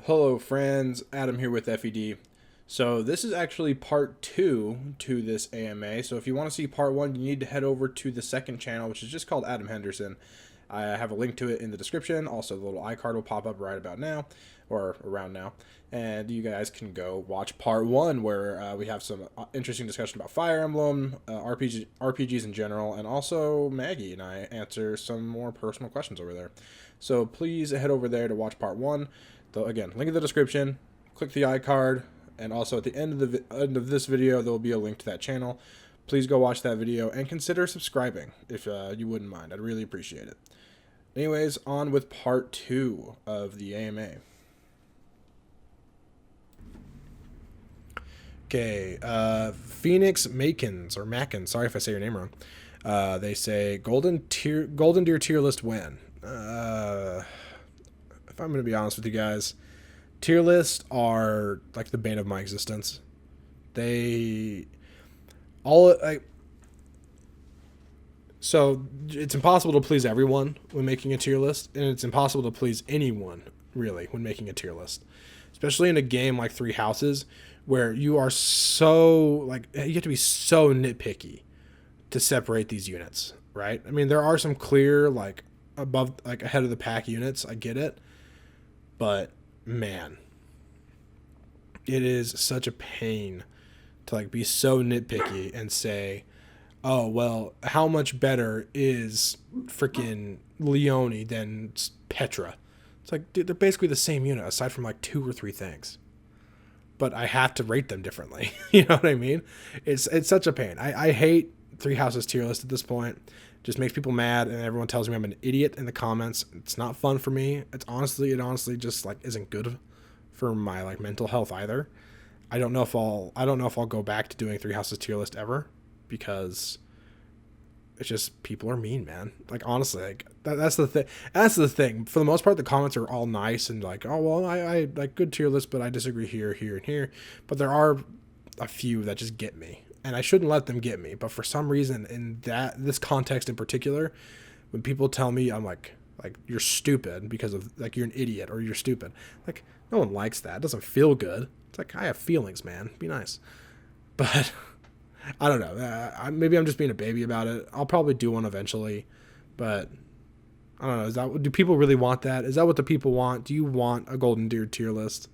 Hello friends, Adam here with FED. So this is actually part 2 to this AMA. So if you want to see part 1, you need to head over to the second channel, which is just called Adam Henderson. I have a link to it in the description. Also, the little iCard will pop up right about now, or around now. And you guys can go watch part 1, where we have some interesting discussion about Fire Emblem, RPGs in general, and also Maggie and I answer some more personal questions over there. So please head over there to watch part 1. Again, link in the description. Click the iCard, and also at the end of this video, there will be a link to that channel. Please go watch that video and consider subscribing if you wouldn't mind. I'd really appreciate it. Anyways, on with part 2 of the AMA. Okay, Phoenix Makins, or Mackins, sorry if I say your name wrong. They say Golden Deer tier list when? If I'm going to be honest with you guys, tier lists are like the bane of my existence. So it's impossible to please everyone when making a tier list, and it's impossible to please anyone really when making a tier list, especially in a game like Three Houses, where you are you have to be so nitpicky to separate these units, right? I mean, there are some clear ahead of the pack units. I get it. But man, it is such a pain to be so nitpicky and say, oh, well, how much better is freaking Leone than Petra? It's like, dude, they're basically the same unit aside from 2 or 3 things. But I have to rate them differently. You know what I mean? It's such a pain. I hate Three Houses tier list at this point. Just makes people mad, and everyone tells me I'm an idiot in the comments. It's not fun for me. It honestly just isn't good for my mental health either. I don't know if I'll go back to doing Three Houses tier list ever, because it's just, people are mean, man. Honestly, that's the thing. That's the thing. For the most part, the comments are all nice and oh well, I like good tier list, but I disagree here, here, and here. But there are a few that just get me. And I shouldn't let them get me, but for some reason, in this context in particular, when people tell me I'm like you're stupid because of you're an idiot or you're stupid, no one likes that. It doesn't feel good. It's I have feelings, man. Be nice. But I don't know. Maybe I'm just being a baby about it. I'll probably do one eventually, but I don't know. Do people really want that? Is that what the people want? Do you want a Golden Deer tier list?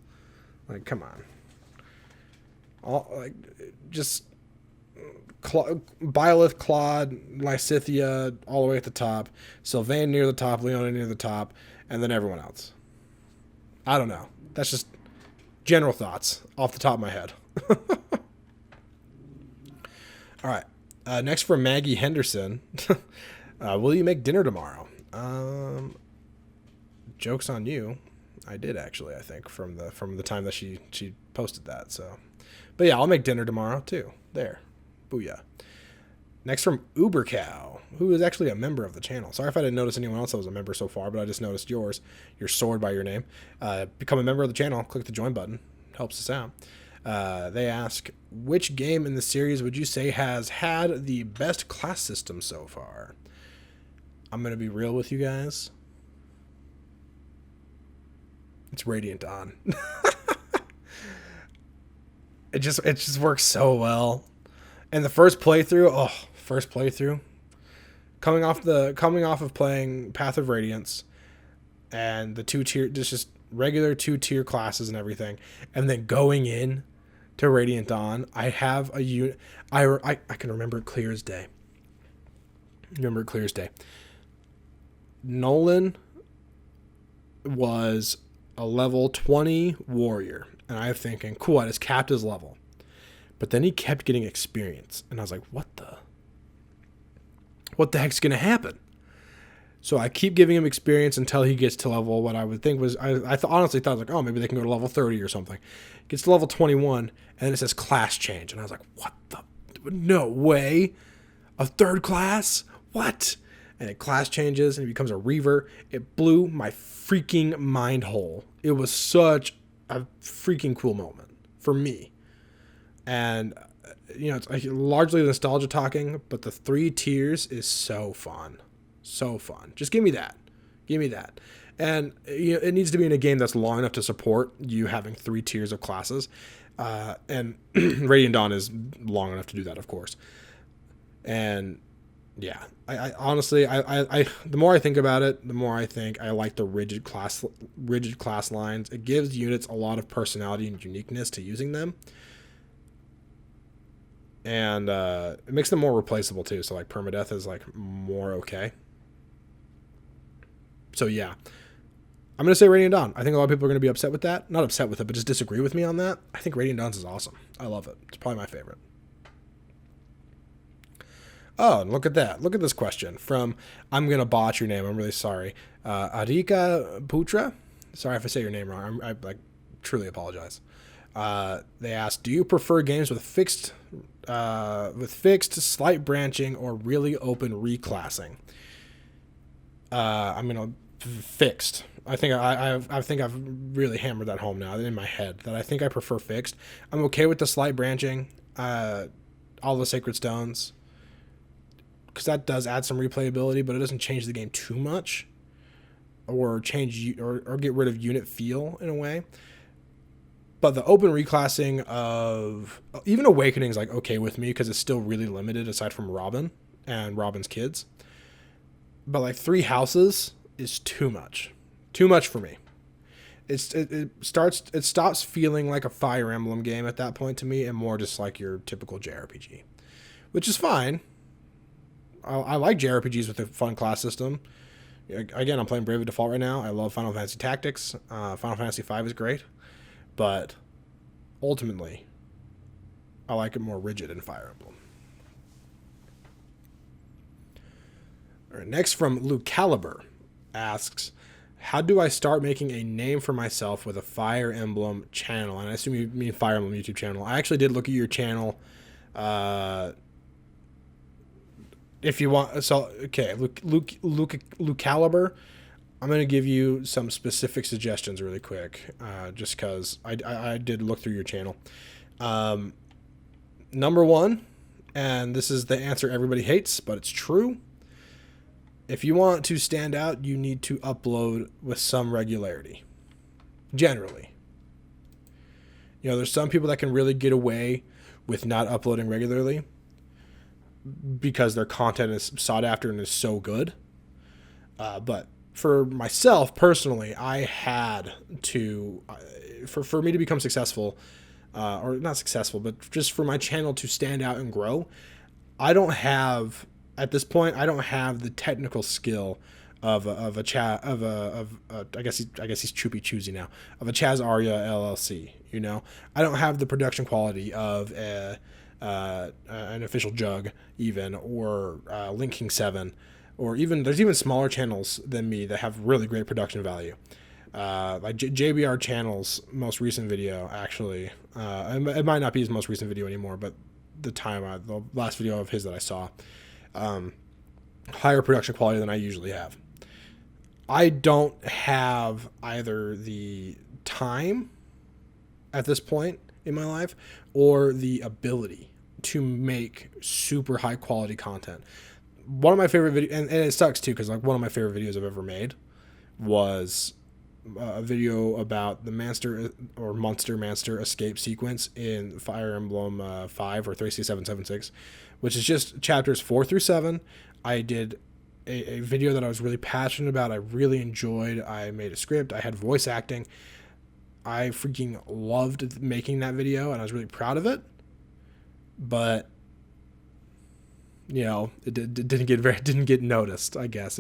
Come on. Just. Byleth, Claude, Lysithia all the way at the top, Sylvain near the top, Leona near the top, and then everyone else. I don't know. That's just general thoughts off the top of my head. All right. Next from Maggie Henderson. Will you make dinner tomorrow? Joke's on you. I did actually, I think, from the time that she posted that. So, but yeah, I'll make dinner tomorrow too. There. Booyah. Next from Ubercow, who is actually a member of the channel. Sorry if I didn't notice anyone else that was a member so far, but I just noticed yours. You're Sword by your name. Become a member of the channel. Click the join button. Helps us out. They ask, which game in the series would you say has had the best class system so far? I'm going to be real with you guys. It's Radiant Dawn. It just works so well. And the first playthrough, coming off of playing Path of Radiance, and the just regular 2-tier classes and everything, and then going in to Radiant Dawn, I have a unit. I can remember it clear as day. Nolan was a level 20 warrior, and I'm thinking, cool, I just capped his level. But then he kept getting experience, and I was like, what the heck's going to happen? So I keep giving him experience until he gets to level, what I would think was, honestly thought, oh, maybe they can go to level 30 or something. Gets to level 21, and then it says class change. And I was like, what the? No way. A third class? What? And it class changes, and it becomes a Reaver. It blew my freaking mind hole. It was such a freaking cool moment for me. And, it's largely nostalgia talking, but the 3 tiers is so fun. So fun. Just give me that. And it needs to be in a game that's long enough to support you having 3 tiers of classes. And Radiant Dawn is long enough to do that, of course. And yeah, I honestly, the more I think about it, the more I think I like the rigid class lines. It gives units a lot of personality and uniqueness to using them. And it makes them more replaceable too. So like permadeath is like more okay. So yeah, I'm going to say Radiant Dawn. I think a lot of people are going to be upset with that. Not upset with it, but just disagree with me on that. I think Radiant Dawn's is awesome. I love it. It's probably my favorite. Oh, and look at that. Look at this question from, I'm going to botch your name. I'm really sorry. Arika Putra. Sorry if I say your name wrong. I like truly apologize. They asked, do you prefer games with fixed, slight branching, or really open reclassing? I'm going to fixed. I think I've really hammered that home now in my head that I think I prefer fixed. I'm okay with the slight branching, all the sacred stones, because that does add some replayability, but it doesn't change the game too much, or change or get rid of unit feel in a way. But the open reclassing of even Awakening is like okay with me because it's still really limited aside from Robin and Robin's kids. But like 3 houses is too much for me. It stops feeling like a Fire Emblem game at that point to me, and more just like your typical JRPG, which is fine. I like JRPGs with a fun class system. Again, I'm playing Brave Default right now. I love Final Fantasy Tactics. Final Fantasy V is great, but ultimately, I like it more rigid in Fire Emblem. All right, next from Luke Caliber asks, how do I start making a name for myself with a Fire Emblem channel? And I assume you mean Fire Emblem YouTube channel. I actually did look at your channel. If you want, so okay, Luke Caliber, I'm going to give you some specific suggestions really quick, just because I did look through your channel. Number 1, and this is the answer everybody hates, but it's true. If you want to stand out, you need to upload with some regularity. Generally. There's some people that can really get away with not uploading regularly because their content is sought after and is so good. But for myself personally, I had to, for me to become successful, or not successful, but just for my channel to stand out and grow, at this point, I don't have the technical skill of I guess he's Choopy Choosy now, of a Chaz Arya LLC. I don't have the production quality of an official Jug even, or Link King 7, or there's even smaller channels than me that have really great production value. Like JBR Channel's most recent video, actually, it might not be his most recent video anymore, but the last video of his that I saw, higher production quality than I usually have. I don't have either the time at this point in my life or the ability to make super high quality content. One of my favorite videos, and it sucks too, because like one of my favorite videos I've ever made was a video about the Monster escape sequence in Fire Emblem 5 or 3C776, which is just chapters 4 through 7. I did a video that I was really passionate about. I really enjoyed. I made a script. I had voice acting. I freaking loved making that video, and I was really proud of it. But it didn't get noticed. I guess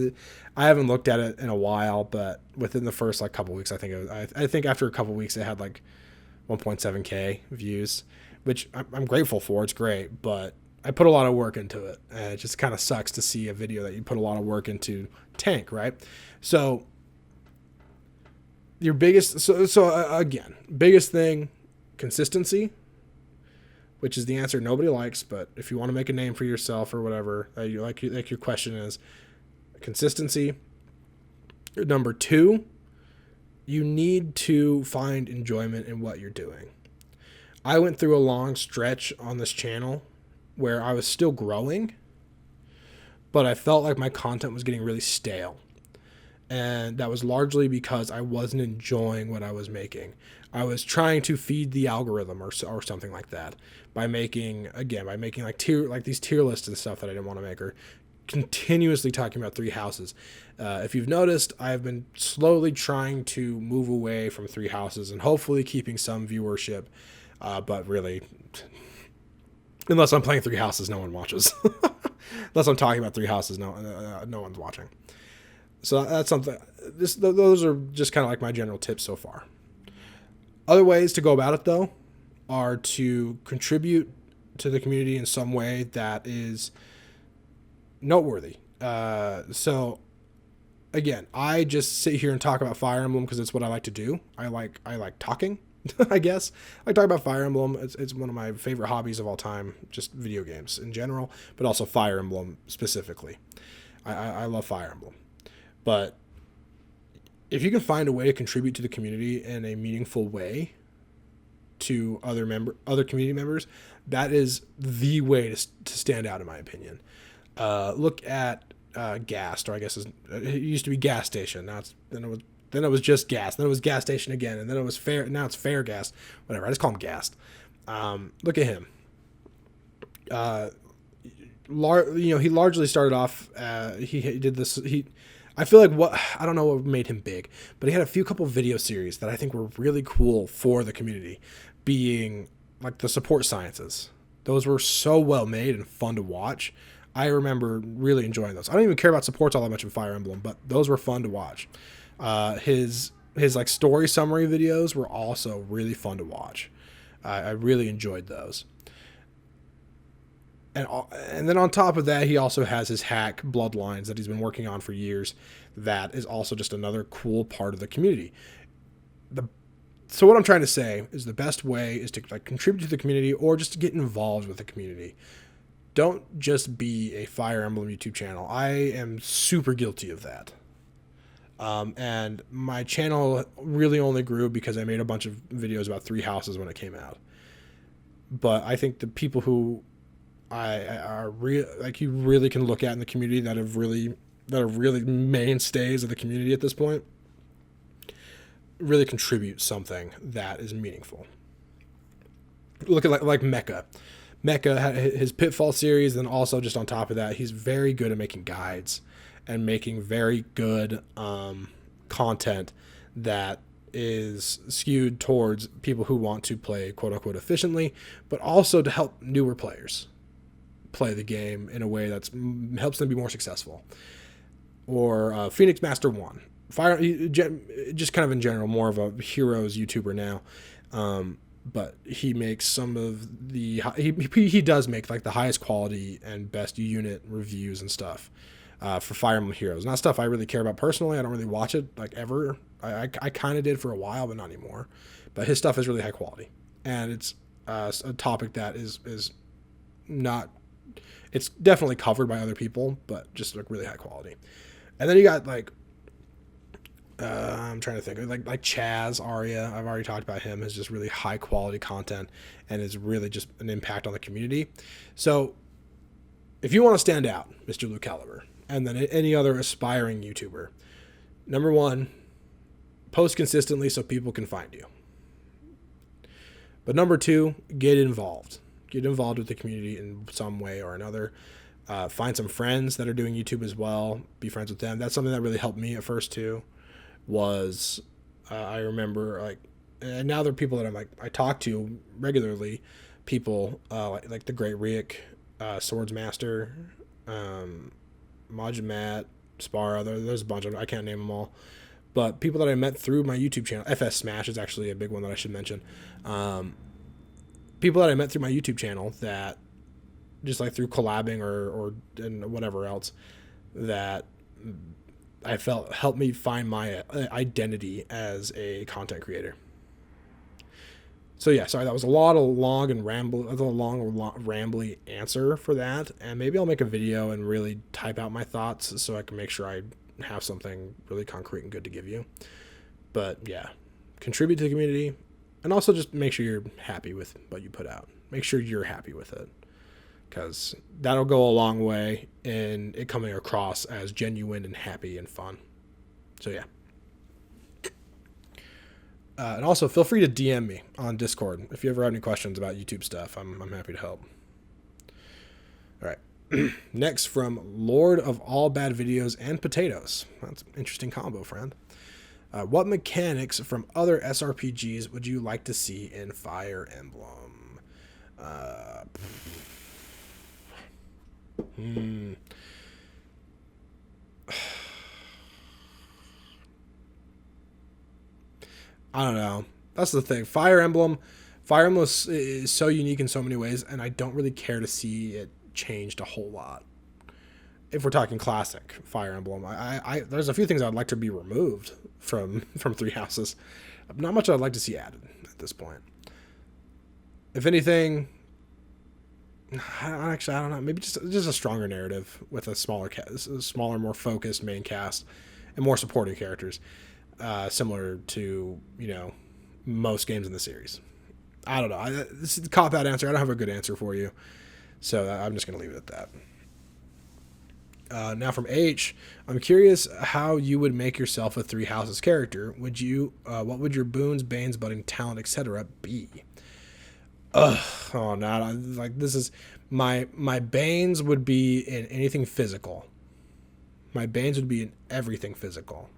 I haven't looked at it in a while, but within the first couple weeks, I think after a couple weeks, it had 1.7K views, which I'm grateful for. It's great, but I put a lot of work into it, and it just kind of sucks to see a video that you put a lot of work into tank, right? So your biggest thing, consistency, which is the answer nobody likes, but if you want to make a name for yourself or whatever, like your question is, consistency. Number 2, you need to find enjoyment in what you're doing. I went through a long stretch on this channel where I was still growing, but I felt like my content was getting really stale. And that was largely because I wasn't enjoying what I was making. I was trying to feed the algorithm or something like that by making like these tier lists and stuff that I didn't want to make, or continuously talking about three houses. If you've noticed, I've been slowly trying to move away from three houses and hopefully keeping some viewership. But really, unless I'm playing three houses, no one watches. Unless I'm talking about three houses, no one's watching. So that's something. Those are just kind of like my general tips so far. Other ways to go about it, though, are to contribute to the community in some way that is noteworthy. So, again, I just sit here and talk about Fire Emblem because it's what I like to do. I like talking, I guess. I talk about Fire Emblem. It's one of my favorite hobbies of all time, just video games in general, but also Fire Emblem specifically. I love Fire Emblem. But if you can find a way to contribute to the community in a meaningful way to other community members, that is the way to stand out, in my opinion. Look at Gast, or I guess it used to be Gas Station. Then it was just Gas. Then it was Gas Station again, and then it was Fair. Now it's Fair Gas. Whatever. I just call him Gast. Look at him. He largely started off. He did this. I feel like I don't know what made him big, but he had a couple video series that I think were really cool for the community, being like the support sciences. Those were so well made and fun to watch. I remember really enjoying those. I don't even care about supports all that much in Fire Emblem, but those were fun to watch. His like story summary videos were also really fun to watch. I really enjoyed those. And then on top of that, he also has his hack Bloodlines that he's been working on for years. That is also just another cool part of the community. So what I'm trying to say is the best way is to like contribute to the community or just to get involved with the community. Don't just be a Fire Emblem YouTube channel. I am super guilty of that. And my channel really only grew because I made a bunch of videos about three houses when it came out. But I think the people who you really can look at in the community that are really mainstays of the community at this point really contribute something that is meaningful. Look at like Mecha. Mecha had his Pitfall series, and also just on top of that, he's very good at making guides and making very good content that is skewed towards people who want to play quote unquote efficiently, but also to help newer players play the game in a way that helps them be more successful. Or Phoenix Master 1. Just kind of in general, more of a heroes YouTuber now. But he makes some of the... He does make like the highest quality and best unit reviews and stuff for Fire Emblem Heroes. Not stuff I really care about personally. I don't really watch it like ever. I kind of did for a while, but not anymore. But his stuff is really high quality. And it's a topic that is not... It's definitely covered by other people, but just like really high quality. And then you got like, I'm trying to think, like Chaz Aria. I've already talked about him. Is just really high quality content and is really just an impact on the community. So if you want to stand out, Mr. Luke Caliber, and then any other aspiring YouTuber, number one, post consistently so people can find you. But number two, get involved. Get involved with the community in some way or another. Find some friends that are doing YouTube as well. Be friends with them. That's something that really helped me at first too. Was I remember like, and now there are people that I talk to regularly. People like the Great Rick, Swords Master, Majid Matt, Spara. There's a bunch of them. I can't name them all. But people that I met through my YouTube channel. FS Smash is actually a big one that I should mention. People that I met through my YouTube channel that just like through collabing or and whatever else that I felt helped me find my identity as a content creator. So yeah, sorry, that was a long rambly answer for that. And maybe I'll make a video and really type out my thoughts so I can make sure I have something really concrete and good to give you. But yeah, contribute to the community. And also just make sure you're happy with what you put out. Make sure you're happy with it. Because that'll go a long way in it coming across as genuine and happy and fun. So yeah. And also feel free to DM me on Discord if you ever have any questions about YouTube stuff. I'm happy to help. All right. Next, from Lord of All Bad Videos and Potatoes. That's an interesting combo, friend. What mechanics from other SRPGs would you like to see in Fire Emblem? I don't know. That's the thing. Fire Emblem is so unique in so many ways, and I don't really care to see it changed a whole lot. If we're talking classic Fire Emblem, there's a few things I'd like to be removed from Three Houses. Not much I'd like to see added at this point. If anything, I don't know. Maybe just a stronger narrative with a smaller, more focused main cast, and more supporting characters. Similar to, most games in the series. I don't know. This is a cop-out answer. I don't have a good answer for you. So I'm just going to leave it at that. Now from H, I'm curious how you would make yourself a Three Houses character. What would your boons, banes, budding talent, etc. be? This is my banes would be in anything physical. My banes would be in everything physical.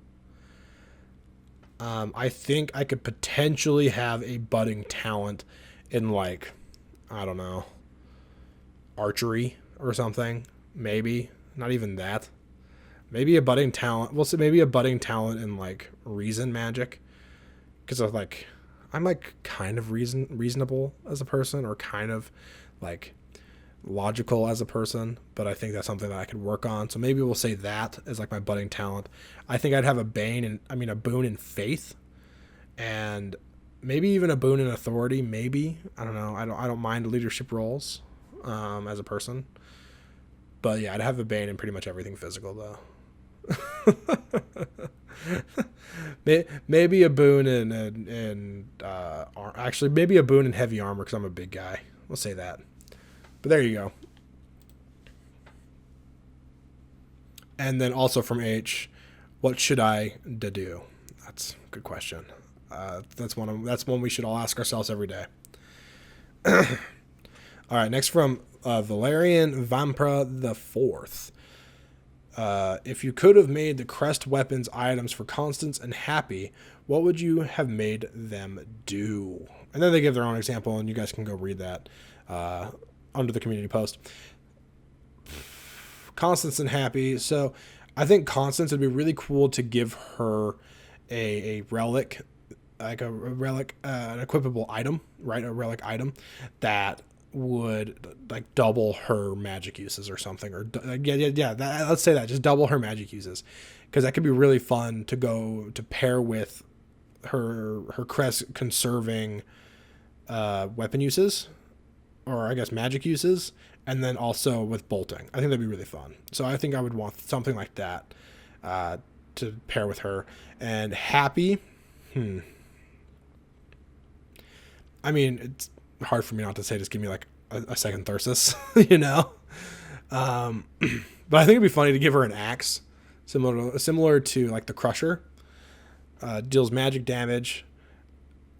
I think I could potentially have a budding talent in I don't know, archery or something. Maybe not even that. Maybe a budding talent. We'll say maybe a budding talent in reason magic, because I'm kind of reasonable as a person, or kind of logical as a person, but I think that's something that I could work on. So maybe we'll say that as my budding talent. I think I'd have a boon in faith, and maybe even a boon in authority. Maybe, I don't know. I don't mind leadership roles as a person, but yeah, I'd have a bane in pretty much everything physical though. Maybe a boon in actually maybe a boon in heavy armor, because I'm a big guy. We'll say that. But there you go. And then also from H, what should I do? That's a good question. That's one we should all ask ourselves every day. All right, next from Valerian Vampra the Fourth. If you could have made the crest weapons items for Constance and Happy, what would you have made them do? And then they give their own example, and you guys can go read that under the community post. Constance and Happy. So I think Constance, would be really cool to give her a relic, an equipable item, right? A relic item that would double her magic uses or something, or let's say that, just double her magic uses, because that could be really fun to pair with her crest conserving weapon uses, or I guess magic uses, and then also with bolting. I think that'd be really fun. So I think I would want something like that to pair with her. And Happy, I mean, it's hard for me not to say just give me a second Thyrsus, but I think it'd be funny to give her an axe, similar to the Crusher. Deals magic damage,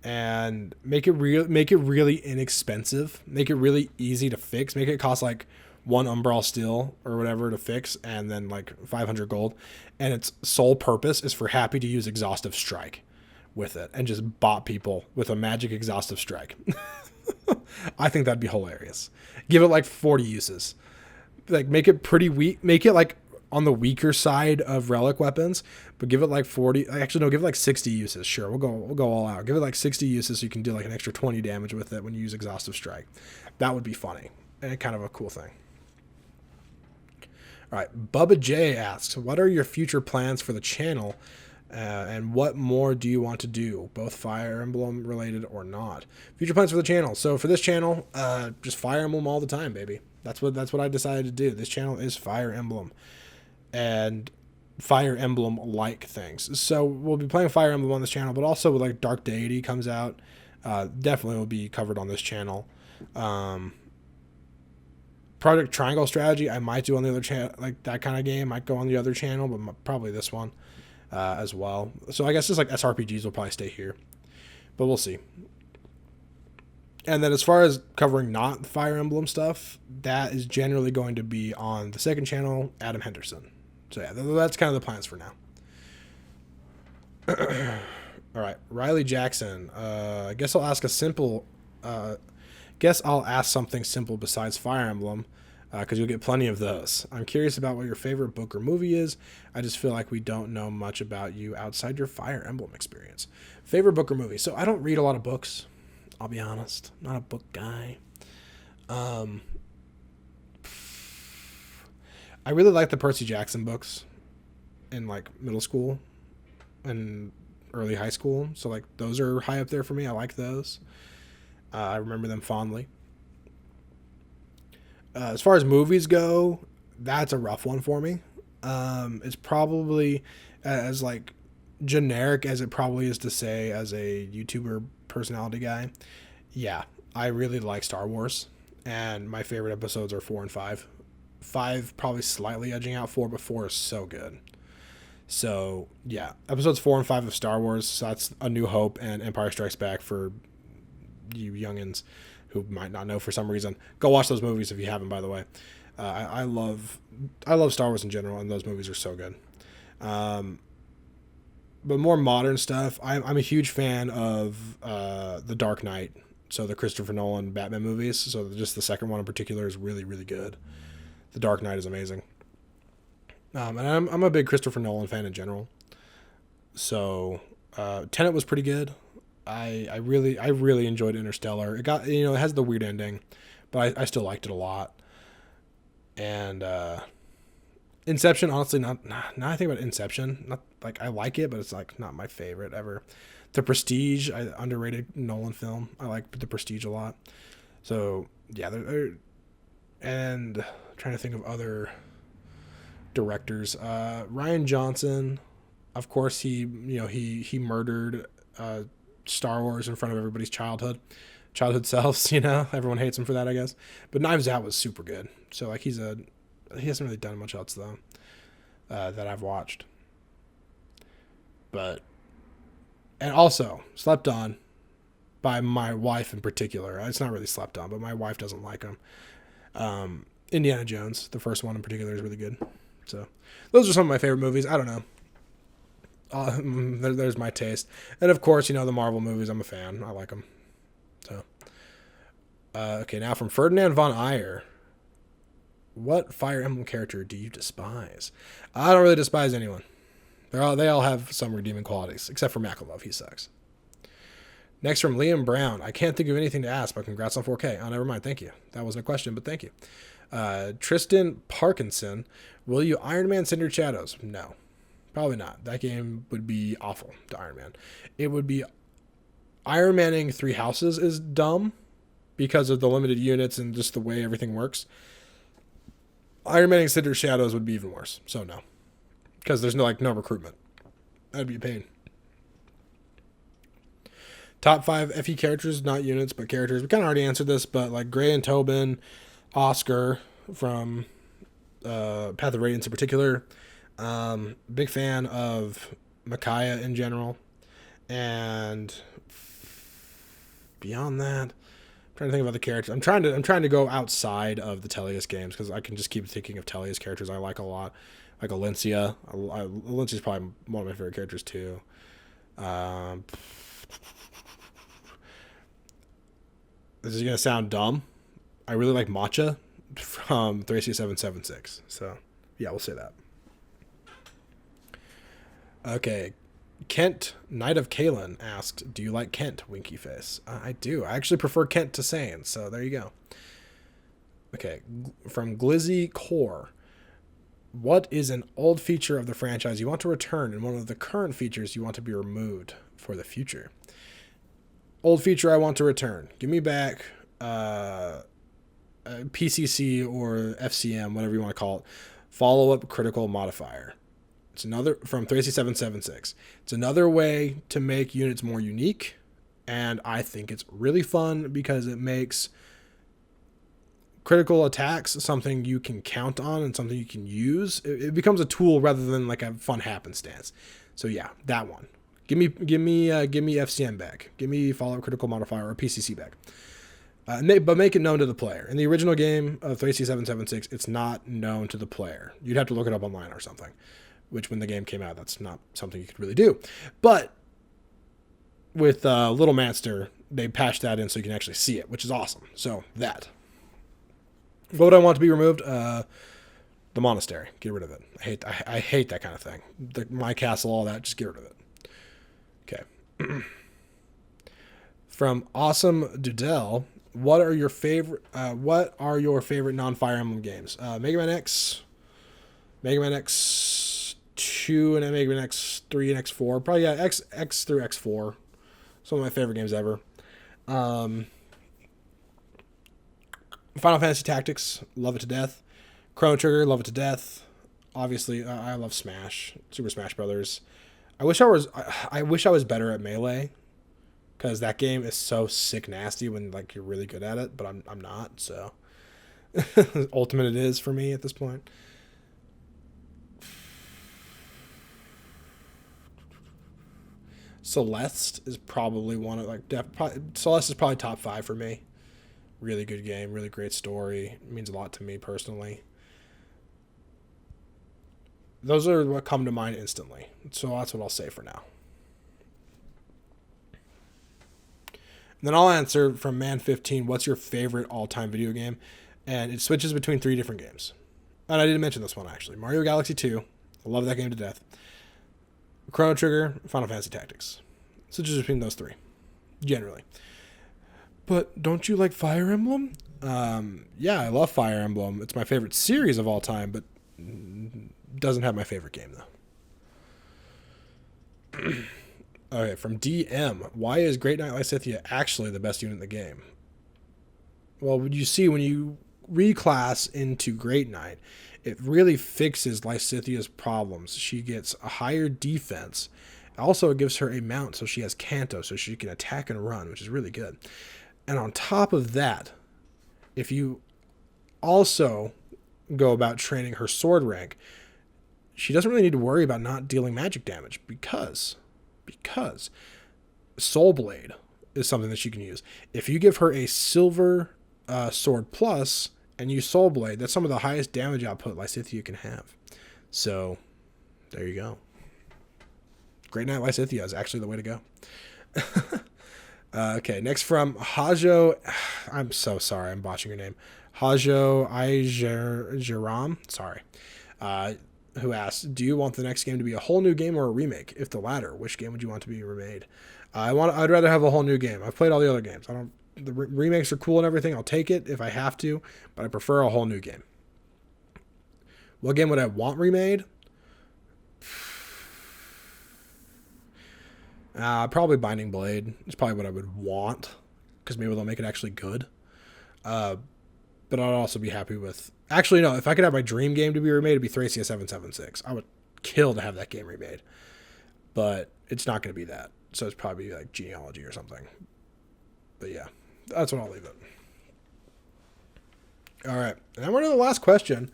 and make it really inexpensive, make it really easy to fix, make it cost one Umbral Steel or whatever to fix, and then 500 gold, and its sole purpose is for Happy to use Exhaustive Strike with it and just bot people with a magic Exhaustive Strike. I think that'd be hilarious. Give it 40 uses, make it pretty weak, make it on the weaker side of relic weapons, but give it 40. Actually, no, give it 60 uses. Sure, we'll go all out. Give it 60 uses so you can do an extra 20 damage with it when you use Exhaustive Strike. That would be funny and kind of a cool thing. All right, Bubba J asks, what are your future plans for the channel, and what more do you want to do, both Fire Emblem related or not? Future plans for the channel. So for this channel, just Fire Emblem all the time, baby. That's what I decided to do. This channel is Fire Emblem and Fire Emblem things. So we'll be playing Fire Emblem on this channel, but also with Dark Deity comes out, definitely will be covered on this channel. Project Triangle Strategy I might do on the other channel, that kind of game might go on the other channel, but probably this one. as well. So I guess just like SRPGs will probably stay here, but we'll see. And then as far as covering not Fire Emblem stuff, that is generally going to be on the second channel, Adam Henderson. So yeah, that's kind of the plans for now. All right, Riley Jackson. I guess I'll ask a simple. Guess I'll ask something simple besides Fire Emblem, because you'll get plenty of those. I'm curious about what your favorite book or movie is. I just feel like we don't know much about you outside your Fire Emblem experience. Favorite book or movie? So I don't read a lot of books. I'll be honest, not a book guy. I really like the Percy Jackson books in like middle school and early high school. So like those are high up there for me. I like those. I remember them fondly. As far as movies go, that's a rough one for me. It's probably as like generic as it probably is to say as a YouTuber personality guy. Yeah, I really like Star Wars, and my favorite episodes are 4 and 5. 5 probably slightly edging out 4, but 4 is so good. So yeah, episodes 4 and 5 of Star Wars. So that's A New Hope and Empire Strikes Back for you youngins who might not know for some reason. Go watch those movies if you haven't, by the way. I love Star Wars in general, and those movies are so good. But more modern stuff, I'm a huge fan of The Dark Knight, so the Christopher Nolan Batman movies. So just the second one in particular is really, really good. The Dark Knight is amazing. And I'm a big Christopher Nolan fan in general. So Tenet was pretty good. I really enjoyed Interstellar. It got, it has the weird ending, but I still liked it a lot. And Inception, honestly, not I think about Inception, not like I like it, but it's like not my favorite ever. The Prestige, underrated Nolan film. I like The Prestige a lot. So yeah, and I'm trying to think of other directors. Rian Johnson, of course, he murdered Star Wars in front of everybody's childhood selves. Everyone hates him for that, I guess. But Knives Out was super good. So like he hasn't really done much else though that I've watched. And also slept on by my wife in particular. It's not really slept on, but my wife doesn't like him. Indiana Jones, the first one in particular, is really good. So those are some of my favorite movies. I don't know. There's my taste. And of course, the Marvel movies, I'm a fan. I like them. So, okay, now from Ferdinand von Ayer. What Fire Emblem character do you despise? I don't really despise anyone. They all have some redeeming qualities, except for Makalov. He sucks. Next from Liam Brown. I can't think of anything to ask, but congrats on 4K. Oh, never mind. Thank you. That wasn't a question, but thank you. Tristan Parkinson. Will you Iron Man Cindered Shadows? No. Probably not. That game would be awful to Iron Man. It would be... Iron Manning 3 houses is dumb because of the limited units and just the way everything works. Iron Manning Cindered Shadows would be even worse. So no. Because there's no recruitment. That'd be a pain. Top 5 FE characters, not units, but characters. We kind of already answered this, but like Gray and Tobin, Oscar from Path of Radiance in particular. Big fan of Micaiah in general. And beyond that, I'm trying to think of other characters. I'm trying to go outside of the Tellius games because I can just keep thinking of Tellius characters I like a lot. Like Alencia. Alencia's probably one of my favorite characters too. This is going to sound dumb. I really like Matcha from 3C776. So, yeah, we'll say that. Okay. Kent, Knight of Kalen, asked, do you like Kent, winky face? I do. I actually prefer Kent to Sane, so there you go. Okay. From Glizzy Core. What is an old feature of the franchise you want to return and one of the current features you want to be removed for the future? Old feature I want to return. Give me back PCC or FCM, whatever you want to call it. Follow-up critical modifier. It's another from 3C776. It's another way to make units more unique, and I think it's really fun because it makes critical attacks something you can count on and something you can use. It becomes a tool rather than like a fun happenstance. So yeah, that one. Give me FCM back. Give me Fallout Critical Modifier or PCC back. But make it known to the player. In the original game of 3C776, it's not known to the player. You'd have to look it up online or something, which when the game came out, that's not something you could really do. But with Little Manster, they patched that in so you can actually see it, which is awesome. So that. What would I want to be removed? The monastery. Get rid of it. I hate that kind of thing. My castle, all that, just get rid of it. Okay. From Awesome Dudell, what are your favorite non-Fire Emblem games? Mega Man X 2, and Mega Man X3 and X4. Probably X through X4. Some of my favorite games ever. Final Fantasy Tactics, love it to death. Chrono Trigger, love it to death. Obviously, I love Smash, Super Smash Brothers. I wish I was better at Melee, because that game is so sick nasty when like you're really good at it, but I'm not. So Ultimate it is for me at this point. Celeste is probably one of Celeste is probably top 5 for me. Really good game, really great story. It means a lot to me personally. Those are what come to mind instantly. So that's what I'll say for now. And then I'll answer from Man15, what's your favorite all-time video game? And it switches between 3 different games. And I didn't mention this one actually. Mario Galaxy 2. I love that game to death. Chrono Trigger, Final Fantasy Tactics. Switches between those 3, generally. But don't you like Fire Emblem? Yeah, I love Fire Emblem. It's my favorite series of all time, but doesn't have my favorite game, though. Okay, from DM. Why is Great Knight Lysithea actually the best unit in the game? Well, you see, when you reclass into Great Knight, it really fixes Lysithea's problems. She gets a higher defense. Also, it gives her a mount, so she has Canto, so she can attack and run, which is really good. And on top of that, if you also go about training her sword rank, she doesn't really need to worry about not dealing magic damage because Soul Blade is something that she can use. If you give her a silver sword plus and use Soul Blade, that's some of the highest damage output Lysithea can have. So there you go. Great Knight Lysithea is actually the way to go. Okay, next from Hajo. I'm so sorry, I'm botching your name. Hajo Ijeram. Sorry. Who asks, do you want the next game to be a whole new game or a remake? If the latter, which game would you want to be remade? I'd rather have a whole new game. I've played all the other games. The remakes are cool and everything. I'll take it if I have to, but I prefer a whole new game. What game would I want remade? Probably Binding Blade. It's probably what I would want, because maybe they'll make it actually good. But I'd also be happy with... Actually, no, if I could have my dream game to be remade, it'd be Thracia 776. I would kill to have that game remade. But it's not going to be that. So it's probably like Genealogy or something. But yeah, that's what I'll leave it. All right. And then we're to the last question.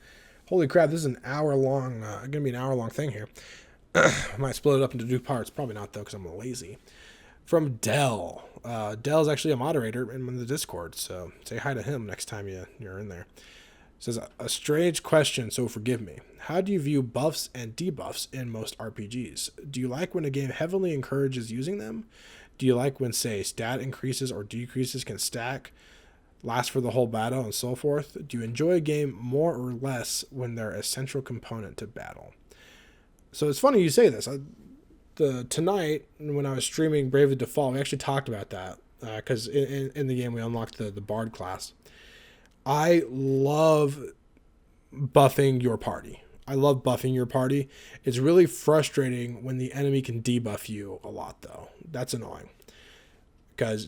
Holy crap, this is an hour-long... going to be an hour-long thing here. I might split it up into 2 parts. Probably not, though, because I'm lazy. From Dell. Dell's actually a moderator in the Discord, so say hi to him next time you're in there. It says, a strange question, so forgive me. How do you view buffs and debuffs in most RPGs? Do you like when a game heavily encourages using them? Do you like when, say, stat increases or decreases can stack, last for the whole battle, and so forth? Do you enjoy a game more or less when they're a central component to battle? So it's funny you say this. Tonight, when I was streaming Bravely Default, we actually talked about that. Because in the game, we unlocked the Bard class. I love buffing your party. It's really frustrating when the enemy can debuff you a lot, though. That's annoying. Because,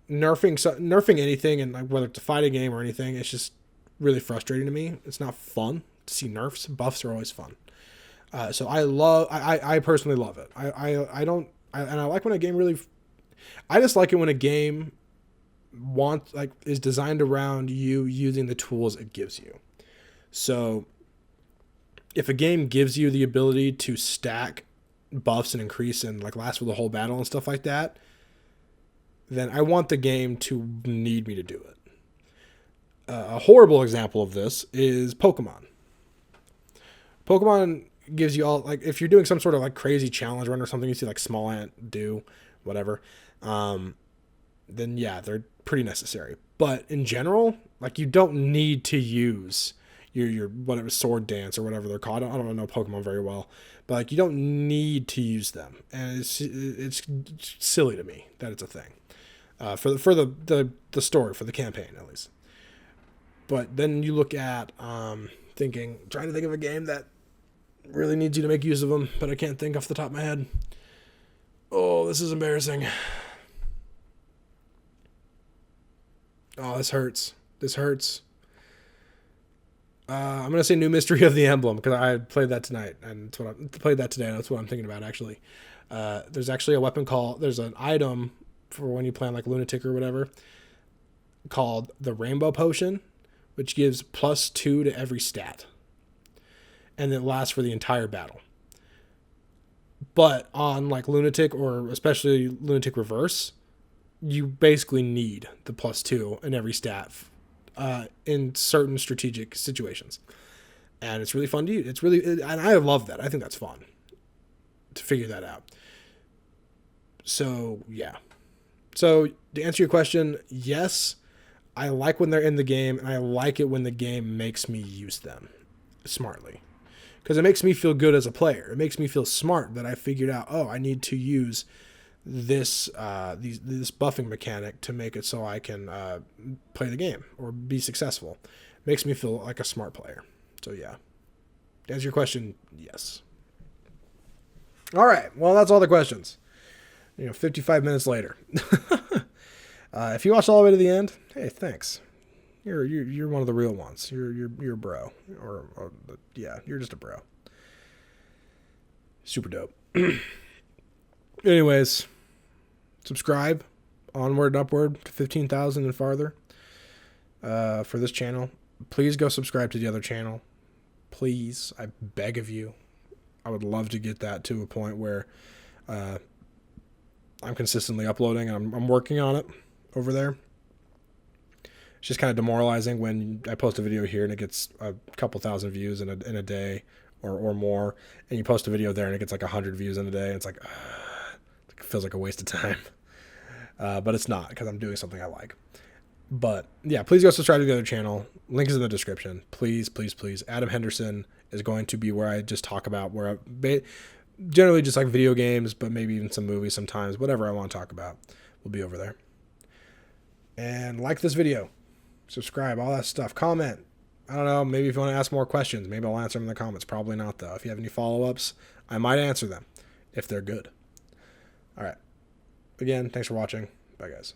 nerfing anything, and like whether it's a fighting game or anything, it's just really frustrating to me. It's not fun to see nerfs. Buffs are always fun. So I personally love it. I like when a game really, I just like it when a game is designed around you using the tools it gives you. So if a game gives you the ability to stack buffs and increase and like last for the whole battle and stuff like that, then I want the game to need me to do it. A horrible example of this is Pokemon. Pokemon gives you all, like, if you're doing some sort of like crazy challenge run or something, you see like Small Ant do whatever, then yeah, they're pretty necessary. But in general, like, you don't need to use your whatever sword dance or whatever they're called. I don't know Pokemon very well, but like, you don't need to use them, and it's silly to me that it's a thing for the story, for the campaign at least. But then you look at trying to think of a game that really needs you to make use of them, but I can't think off the top of my head. Oh, this is embarrassing. Oh, this hurts. This hurts. I'm gonna say New Mystery of the Emblem because I played that tonight, and played that today. That's what I'm thinking about actually. There's actually a weapon there's an item for when you play on like Lunatic or whatever called the Rainbow Potion, which gives +2 to every stat, and it lasts for the entire battle. But on like Lunatic, or especially Lunatic Reverse, you basically need the +2 in every stat in certain strategic situations, and it's really fun to use. And I love that. I think that's fun to figure that out. So yeah. So to answer your question, yes, I like when they're in the game, and I like it when the game makes me use them smartly, because it makes me feel good as a player. It makes me feel smart that I figured out, oh, I need to use this this buffing mechanic to make it so I can play the game or be successful. It makes me feel like a smart player. So yeah, to answer your question, yes. All right, well, that's all the questions. 55 minutes later. If you watched all the way to the end, hey, thanks. You're one of the real ones. You're a bro, or yeah, you're just a bro. Super dope. Anyways, subscribe, onward and upward to 15,000 and farther for this channel. Please go subscribe to the other channel. Please, I beg of you. I would love to get that to a point where I'm consistently uploading. I'm working on it over there. It's just kind of demoralizing when I post a video here and it gets a couple thousand views in a day or more, and you post a video there and it gets like 100 views in a day. It's like, it feels like a waste of time. But it's not, because I'm doing something I like. But yeah, please go subscribe to the other channel. Link is in the description. Please, please, please. Adam Henderson is going to be where I just talk about generally just like video games, but maybe even some movies sometimes. Whatever I want to talk about will be over there. And like this video, subscribe, all that stuff. Comment. I don't know, maybe if you want to ask more questions, maybe I'll answer them in the comments. Probably not, though. If you have any follow-ups, I might answer them if they're good. All right. Again, thanks for watching. Bye, guys.